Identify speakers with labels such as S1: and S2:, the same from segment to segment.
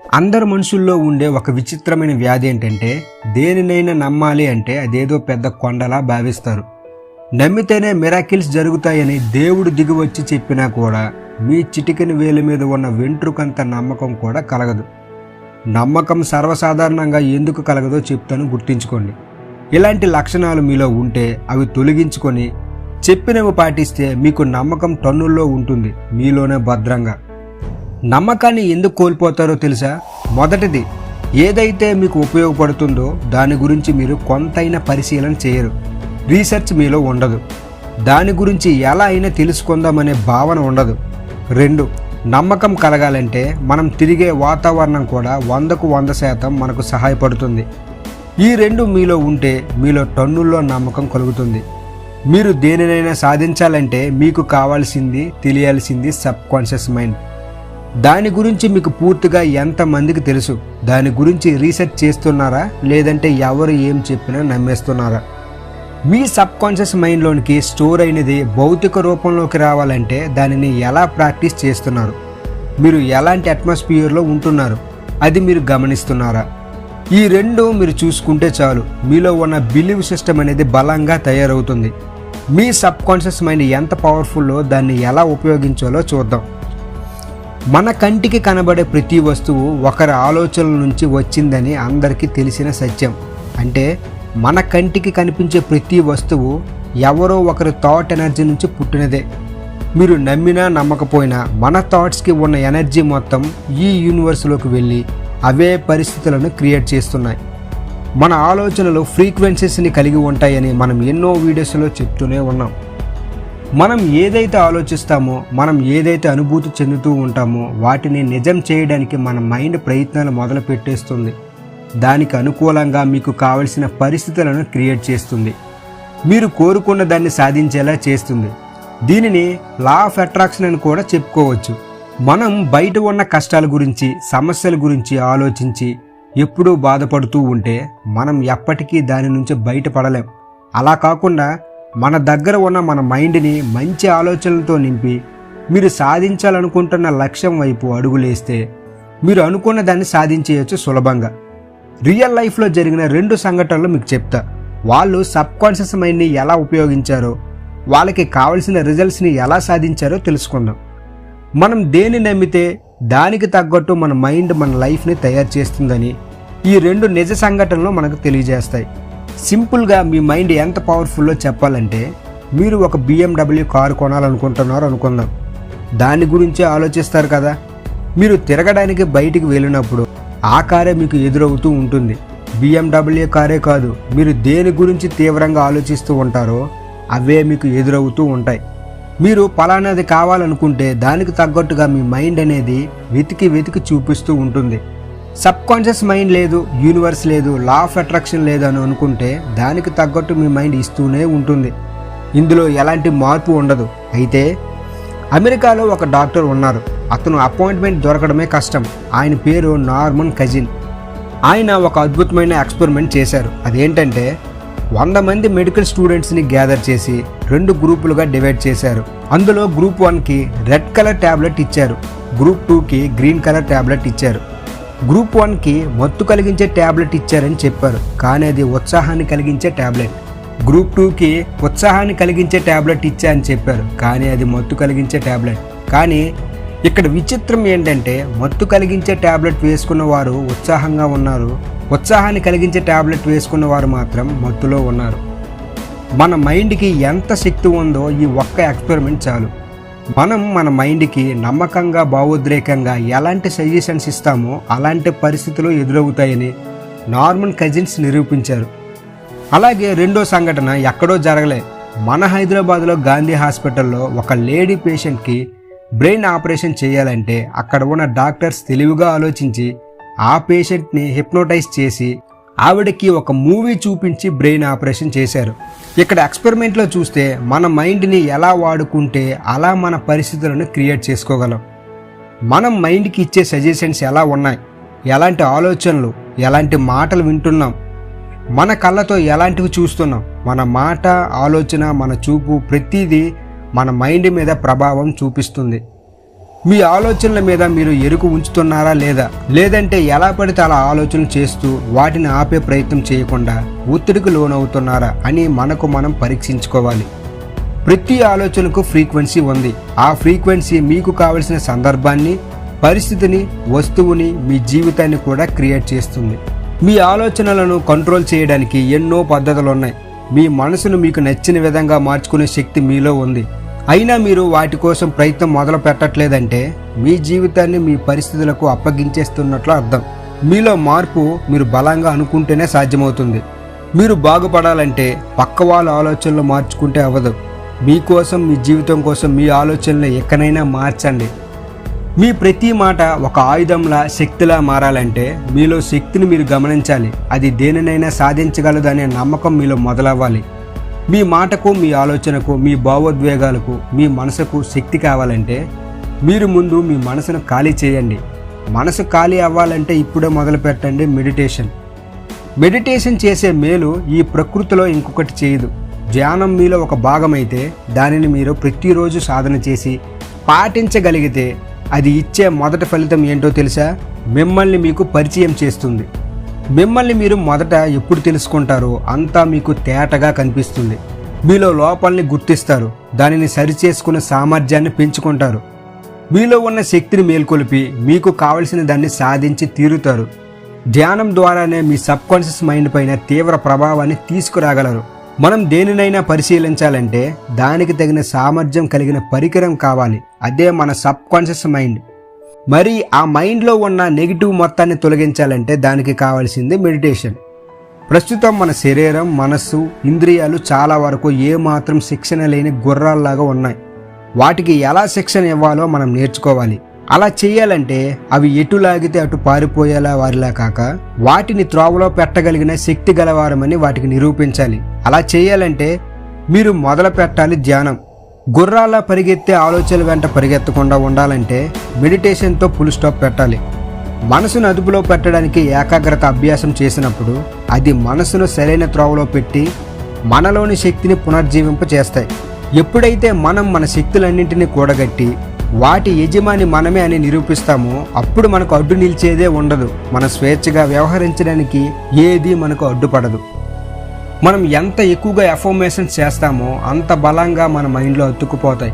S1: అందరు మనుషుల్లో ఉండే ఒక విచిత్రమైన వ్యాధి ఏంటంటే దేనినైనా నమ్మాలి అంటే అదేదో పెద్ద కొండలా భావిస్తారు. నమ్మితేనే మిరాకిల్స్ జరుగుతాయని దేవుడు దిగివచ్చి చెప్పినా కూడా మీ చిటికెన వేలు మీద ఉన్న వెంట్రుకంత నమ్మకం కూడా కలగదు. నమ్మకం సర్వసాధారణంగా ఎందుకు కలగదో చెప్తాను, గుర్తించుకోండి. ఇలాంటి లక్షణాలు మీలో ఉంటే అవి తొలగించుకొని చెప్పినవి పాటిస్తే మీకు నమ్మకం టన్నుల్లో ఉంటుంది, మీలోనే భద్రంగా. నమ్మకాన్ని ఎందుకు కోల్పోతారో తెలుసా? మొదటిది, ఏదైతే మీకు ఉపయోగపడుతుందో దాని గురించి మీరు కొంతైనా పరిశీలన చేయరు. రీసెర్చ్ మీలో ఉండదు. దాని గురించి ఎలా అయినా తెలుసుకుందామనే భావన ఉండదు. 2, నమ్మకం కలగాలంటే మనం తిరిగే వాతావరణం కూడా 100కు 100% మనకు సహాయపడుతుంది. ఈ 2 మీలో ఉంటే మీలో టన్నుల్లో నమ్మకం కలుగుతుంది. మీరు దేనినైనా సాధించాలంటే మీకు కావాల్సింది, తెలియాల్సింది సబ్ కాన్షియస్ మైండ్. దాని గురించి మీకు పూర్తిగా ఎంతమందికి తెలుసు? దాని గురించి రీసెర్చ్ చేస్తున్నారా, లేదంటే ఎవరు ఏం చెప్పినా నమ్మేస్తున్నారా? మీ సబ్ కాన్షియస్ మైండ్లోనికి స్టోర్ అయినది భౌతిక రూపంలోకి రావాలంటే దానిని ఎలా ప్రాక్టీస్ చేస్తున్నారు? మీరు ఎలాంటి అట్మాస్ఫియర్లో ఉంటున్నారు? అది మీరు గమనిస్తున్నారా? ఈ 2 మీరు చూసుకుంటే చాలు, మీలో ఉన్న బిలీవ్ సిస్టమ్ అనేది బలంగా తయారవుతుంది. మీ సబ్ కాన్షియస్ మైండ్ ఎంత పవర్ఫుల్లో దాన్ని ఎలా ఉపయోగించాలో చూద్దాం. మన కంటికి కనబడే ప్రతి వస్తువు ఒకరి ఆలోచనల నుంచి వచ్చిందని అందరికీ తెలిసిన సత్యం. అంటే మన కంటికి కనిపించే ప్రతి వస్తువు ఎవరో ఒకరి థాట్ ఎనర్జీ నుంచి పుట్టినదే. మీరు నమ్మినా నమ్మకపోయినా మన థాట్స్కి ఉన్న ఎనర్జీ మొత్తం ఈ యూనివర్స్లోకి వెళ్ళి అవే పరిస్థితులను క్రియేట్ చేస్తున్నాయి. మన ఆలోచనలు ఫ్రీక్వెన్సీస్ని కలిగి ఉంటాయని మనం ఎన్నో వీడియోస్లో చెప్తూనే ఉన్నాం. మనం ఏదైతే ఆలోచిస్తామో, మనం ఏదైతే అనుభూతి చెందుతూ ఉంటామో వాటిని నిజం చేయడానికి మన మైండ్ ప్రయత్నాలు మొదలు పెట్టేస్తుంది. దానికి అనుకూలంగా మీకు కావలసిన పరిస్థితులను క్రియేట్ చేస్తుంది. మీరు కోరుకున్న దాన్ని సాధించేలా చేస్తుంది. దీనిని లా ఆఫ్ అట్రాక్షన్ అని కూడా చెప్పుకోవచ్చు. మనం బయట ఉన్న కష్టాల గురించి, సమస్యల గురించి ఆలోచించి ఎప్పుడూ బాధపడుతూ ఉంటే మనం ఎప్పటికీ దాని నుంచి బయటపడలేం. అలా కాకుండా మన దగ్గర ఉన్న మన మైండ్ని మంచి ఆలోచనలతో నింపి మీరు సాధించాలనుకుంటున్న లక్ష్యం వైపు అడుగులేస్తే మీరు అనుకున్న దాన్ని సాధించేయచ్చు సులభంగా. రియల్ లైఫ్లో జరిగిన 2 సంఘటనలు మీకు చెప్తా. వాళ్ళు సబ్ కాన్షియస్ మైండ్ని ఎలా ఉపయోగించారో, వాళ్ళకి కావలసిన రిజల్ట్స్ని ఎలా సాధించారో తెలుసుకుందాం. మనం దేన్ని నమ్మితే దానికి తగ్గట్టు మన మైండ్ మన లైఫ్ని తయారు చేస్తుందని ఈ 2 నిజ సంఘటనలు మనకు తెలియజేస్తాయి. సింపుల్గా మీ మైండ్ ఎంత పవర్ఫుల్లో చెప్పాలంటే, మీరు ఒక BMW కారు కొనాలనుకుంటున్నారు అనుకుందాం. దాని గురించే ఆలోచిస్తారు కదా. మీరు తిరగడానికి బయటికి వెళ్ళినప్పుడు ఆ కారే మీకు ఎదురవుతూ ఉంటుంది. BMW కారే కాదు, మీరు దేని గురించి తీవ్రంగా ఆలోచిస్తూ ఉంటారో అవే మీకు ఎదురవుతూ ఉంటాయి. మీరు పలానాది కావాలనుకుంటే దానికి తగ్గట్టుగా మీ మైండ్ అనేది వెతికి చూపిస్తూ ఉంటుంది. సబ్ కాన్షియస్ మైండ్ లేదు, యూనివర్స్ లేదు, లా ఆఫ్ అట్రాక్షన్ లేదు అని అనుకుంటే దానికి తగ్గట్టు మీ మైండ్ ఇస్తూనే ఉంటుంది. ఇందులో ఎలాంటి మార్పు ఉండదు. అయితే అమెరికాలో ఒక డాక్టర్ ఉన్నారు. అతను అపాయింట్మెంట్ దొరకడమే కష్టం. ఆయన పేరు నార్మన్ కజిన్. ఆయన ఒక అద్భుతమైన ఎక్స్పెరిమెంట్ చేశారు. అదేంటంటే 100 మంది మెడికల్ స్టూడెంట్స్ని గ్యాదర్ చేసి 2 గ్రూపులుగా డివైడ్ చేశారు. అందులో గ్రూప్ 1కి రెడ్ కలర్ ట్యాబ్లెట్ ఇచ్చారు, గ్రూప్ 2కి గ్రీన్ కలర్ ట్యాబ్లెట్ ఇచ్చారు. గ్రూప్ 1కి మత్తు కలిగించే ట్యాబ్లెట్ ఇచ్చారని చెప్పారు, కానీ అది ఉత్సాహాన్ని కలిగించే ట్యాబ్లెట్. గ్రూప్ 2కి ఉత్సాహాన్ని కలిగించే ట్యాబ్లెట్ ఇచ్చా అని చెప్పారు, కానీ అది మత్తు కలిగించే ట్యాబ్లెట్. కానీ ఇక్కడ విచిత్రం ఏంటంటే మత్తు కలిగించే ట్యాబ్లెట్ వేసుకున్న వారు ఉత్సాహంగా ఉన్నారు, ఉత్సాహాన్ని కలిగించే ట్యాబ్లెట్ వేసుకున్న వారు మాత్రం మత్తులో ఉన్నారు. మన మైండ్కి ఎంత శక్తి ఉందో ఈ ఒక్క ఎక్స్పెరిమెంట్ చాలు. మనం మన మైండ్కి నమ్మకంగా, భావోద్రేకంగా ఎలాంటి సజెషన్స్ ఇస్తామో అలాంటి పరిస్థితులు ఎదురవుతాయని నార్మన్ కజిన్స్ నిరూపించారు. అలాగే 2వ సంఘటన ఎక్కడో జరగలే. మన హైదరాబాద్లో గాంధీ హాస్పిటల్లో ఒక లేడీ పేషెంట్కి బ్రెయిన్ ఆపరేషన్ చేయాలంటే అక్కడ ఉన్న డాక్టర్స్ తెలివిగా ఆలోచించి ఆ పేషెంట్ని హిప్నోటైజ్ చేసి ఆవిడకి ఒక మూవీ చూపించి బ్రెయిన్ ఆపరేషన్ చేశారు. ఇక్కడ ఎక్స్పెరిమెంట్లో చూస్తే మన మైండ్ని ఎలా వాడుకుంటే అలా మన పరిస్థితులను క్రియేట్ చేసుకోగలం. మనం మైండ్కి ఇచ్చే సజెషన్స్ ఎలా ఉన్నాయి, ఎలాంటి ఆలోచనలు, ఎలాంటి మాటలు వింటున్నాం, మన కళ్ళతో ఎలాంటివి చూస్తున్నాం, మన మాట, ఆలోచన, మన చూపు ప్రతిదీ మన మైండ్ మీద ప్రభావం చూపిస్తుంది. మీ ఆలోచనల మీద మీరు ఎరుకు ఉంచుతున్నారా లేదా, లేదంటే ఎలా పడితే అలా ఆలోచనలు చేస్తూ వాటిని ఆపే ప్రయత్నం చేయకుండా ఒత్తిడికి లోనవుతున్నారా అని మనకు మనం పరీక్షించుకోవాలి. ప్రతి ఆలోచనకు ఫ్రీక్వెన్సీ ఉంది. ఆ ఫ్రీక్వెన్సీ మీకు కావలసిన సందర్భాన్ని, పరిస్థితిని, వస్తువుని, మీ జీవితాన్ని కూడా క్రియేట్ చేస్తుంది. మీ ఆలోచనలను కంట్రోల్ చేయడానికి ఎన్నో పద్ధతులు ఉన్నాయి. మీ మనసును మీకు నచ్చిన విధంగా మార్చుకునే శక్తి మీలో ఉంది. అయినా మీరు వాటి కోసం ప్రయత్నం మొదలు పెట్టట్లేదంటే మీ జీవితాన్ని మీ పరిస్థితులకు అప్పగించేస్తున్నట్లు అర్థం. మీలో మార్పు మీరు బలంగా అనుకుంటేనే సాధ్యమవుతుంది. మీరు బాగుపడాలంటే పక్క వాళ్ళ ఆలోచనలు మార్చుకుంటే అవ్వదు. మీకోసం, మీ జీవితం కోసం మీ ఆలోచనలు ఎక్కడైనా మార్చండి. మీ ప్రతి మాట ఒక ఆయుధంలా, శక్తిలా మారాలంటే మీలో శక్తిని మీరు గమనించాలి. అది దేనినైనా సాధించగలదు అనే నమ్మకం మీలో మొదలవ్వాలి. మీ మాటకు, మీ ఆలోచనకు, మీ భావోద్వేగాలకు, మీ మనసుకు శక్తి కావాలంటే మీరు ముందు మీ మనసును ఖాళీ చేయండి. మనసు ఖాళీ అవ్వాలంటే ఇప్పుడే మొదలు పెట్టండి మెడిటేషన్ చేసే మేలు ఈ ప్రకృతిలో ఇంకొకటి చేయదు. ధ్యానం మీలో ఒక భాగమైతే దానిని మీరు ప్రతిరోజు సాధన చేసి పాటించగలిగితే అది ఇచ్చే మొదటి ఫలితం ఏంటో తెలుసా? మిమ్మల్ని మీకు పరిచయం చేస్తుంది. మిమ్మల్ని మీరు మొదట ఎప్పుడు తెలుసుకుంటారో అంతా మీకు తేటగా కనిపిస్తుంది. మీలో లోపాలని గుర్తిస్తారు. దానిని సరిచేసుకునే సామర్థ్యాన్ని పెంచుకుంటారు. మీలో ఉన్న శక్తిని మేల్కొలిపి మీకు కావలసిన దాన్ని సాధించి తీరుతారు. ధ్యానం ద్వారానే మీ సబ్కాన్షియస్ మైండ్ పైన తీవ్ర ప్రభావాన్ని తీసుకురాగలరు. మనం దేనినైనా పరిశీలించాలంటే దానికి తగిన సామర్థ్యం కలిగిన పరికరం కావాలి. అదే మన సబ్కాన్షియస్ మైండ్. మరి ఆ మైండ్లో ఉన్న నెగిటివ్ మొత్తాన్ని తొలగించాలంటే దానికి కావాల్సింది మెడిటేషన్. ప్రస్తుతం మన శరీరం, మనస్సు, ఇంద్రియాలు చాలా వరకు ఏమాత్రం శిక్షణ లేని గుర్రాల్లాగా ఉన్నాయి. వాటికి ఎలా శిక్షణ ఇవ్వాలో మనం నేర్చుకోవాలి. అలా చేయాలంటే అవి ఎటు లాగితే అటు పారిపోయేలా వారిలా కాక వాటిని త్రోవలో పెట్టగలిగిన శక్తి గలవారమని వాటికి నిరూపించాలి. అలా చేయాలంటే మీరు మొదలు పెట్టాలి ధ్యానం. గుర్రాలా పరిగెత్తే ఆలోచనల వెంట పరిగెత్తకుండా ఉండాలంటే మెడిటేషన్తో ఫుల్ స్టాప్ పెట్టాలి. మనసును అదుపులో పెట్టడానికి ఏకాగ్రత అభ్యాసం చేసినప్పుడు అది మనసును సరైన త్రోవలో పెట్టి మనలోని శక్తిని పునర్జీవింప చేస్తాయి. ఎప్పుడైతే మనం మన శక్తులన్నింటినీ కూడగట్టి వాటి యజమాని మనమే అని నిరూపిస్తామో అప్పుడు మనకు అడ్డు నిలిచేదే ఉండదు. మన స్వేచ్ఛగా వ్యవహరించడానికి ఏది మనకు అడ్డుపడదు. మనం ఎంత ఎక్కువగా అఫర్మేషన్స్ చేస్తామో అంత బలంగా మన మైండ్లో అతుక్కుపోతాయి.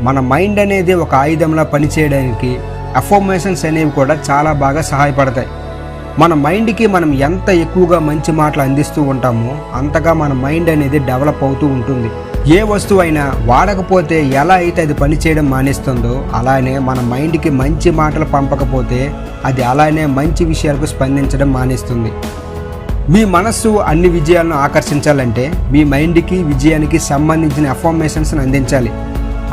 S1: మన మైండ్ అనేది ఒక ఆయుధంలా పనిచేయడానికి అఫర్మేషన్స్ అనేవి కూడా చాలా బాగా సహాయపడతాయి. మన మైండ్కి మనం ఎంత ఎక్కువగా మంచి మాటలు అందిస్తూ ఉంటామో అంతగా మన మైండ్ అనేది డెవలప్ అవుతూ ఉంటుంది. ఏ వస్తువైనా వాడకపోతే ఎలా అయితే అది పనిచేయడం మానేస్తుందో అలానే మన మైండ్కి మంచి మాటలు పంపకపోతే అది అలానే మంచి విషయాలకు స్పందించడం మానేస్తుంది. మీ మనస్సు అన్ని విజయాలను ఆకర్షించాలంటే మీ మైండ్కి, విజయానికి సంబంధించిన అఫర్మేషన్స్ని అందించాలి.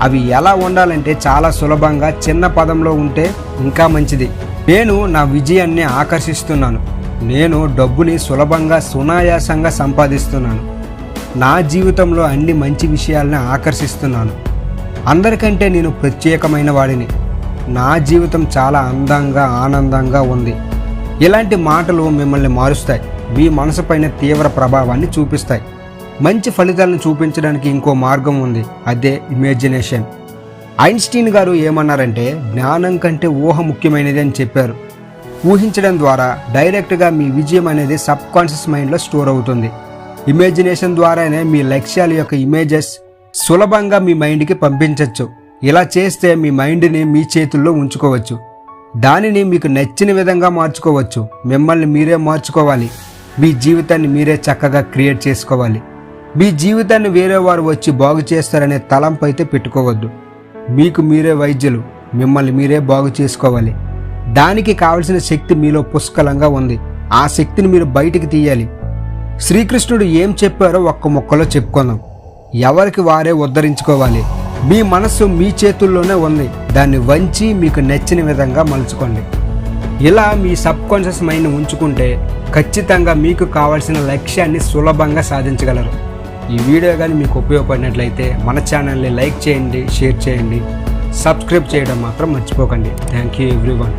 S1: అవి ఎలా ఉండాలంటే చాలా సులభంగా చిన్న పదంలో ఉంటే ఇంకా మంచిది. నేను నా విజయాన్ని ఆకర్షిస్తున్నాను. నేను డబ్బుని సులభంగా, సునాయాసంగా సంపాదిస్తున్నాను. నా జీవితంలో అన్ని మంచి విషయాలను ఆకర్షిస్తున్నాను. అందరికంటే నేను ప్రత్యేకమైన వాడిని. నా జీవితం చాలా అందంగా, ఆనందంగా ఉంది. ఇలాంటి మాటలు మిమ్మల్ని మారుస్తాయి. మీ మనసు పైన తీవ్ర ప్రభావాన్ని చూపిస్తాయి. మంచి ఫలితాలను చూపించడానికి ఇంకో మార్గం ఉంది. అదే ఇమాజినేషన్. ఐన్స్టీన్ గారు ఏమన్నారంటే జ్ఞానం కంటే ఊహ ముఖ్యమైనది అని చెప్పారు. ఊహించడం ద్వారా డైరెక్ట్గా మీ విజయం అనేది సబ్కాన్షియస్ మైండ్లో స్టోర్ అవుతుంది. ఇమాజినేషన్ ద్వారానే మీ లక్ష్యాల యొక్క ఇమేజెస్ సులభంగా మీ మైండ్కి పంపించవచ్చు. ఇలా చేస్తే మీ మైండ్ని మీ చేతుల్లో ఉంచుకోవచ్చు. దానిని మీకు నచ్చిన విధంగా మార్చుకోవచ్చు. మిమ్మల్ని మీరే మార్చుకోవాలి. మీ జీవితాన్ని మీరే చక్కగా క్రియేట్ చేసుకోవాలి. మీ జీవితాన్ని వేరే వారు వచ్చి బాగు చేస్తారనే తలంపు అయితే పెట్టుకోవద్దు. మీకు మీరే వైద్యులు. మిమ్మల్ని మీరే బాగు చేసుకోవాలి. దానికి కావలసిన శక్తి మీలో పుష్కలంగా ఉంది. ఆ శక్తిని మీరు బయటికి తీయాలి. శ్రీకృష్ణుడు ఏం చెప్పారో ఒక్క ముక్కలో చెప్పుకుందాం. ఎవరికి వారే ఉద్ధరించుకోవాలి. మీ మనస్సు మీ చేతుల్లోనే ఉంది. దాన్ని వంచి మీకు నచ్చిన విధంగా మలుచుకోండి. ఇలా మీ సబ్కాన్షియస్ మైండ్ని ఉంచుకుంటే ఖచ్చితంగా మీకు కావాల్సిన లక్ష్యాన్ని సులభంగా సాధించగలరు. ఈ వీడియో కానీ మీకు ఉపయోగపడినట్లయితే మన ఛానల్ని లైక్ చేయండి, షేర్ చేయండి, సబ్స్క్రైబ్ చేయడం మాత్రం మర్చిపోకండి. Thank you everyone.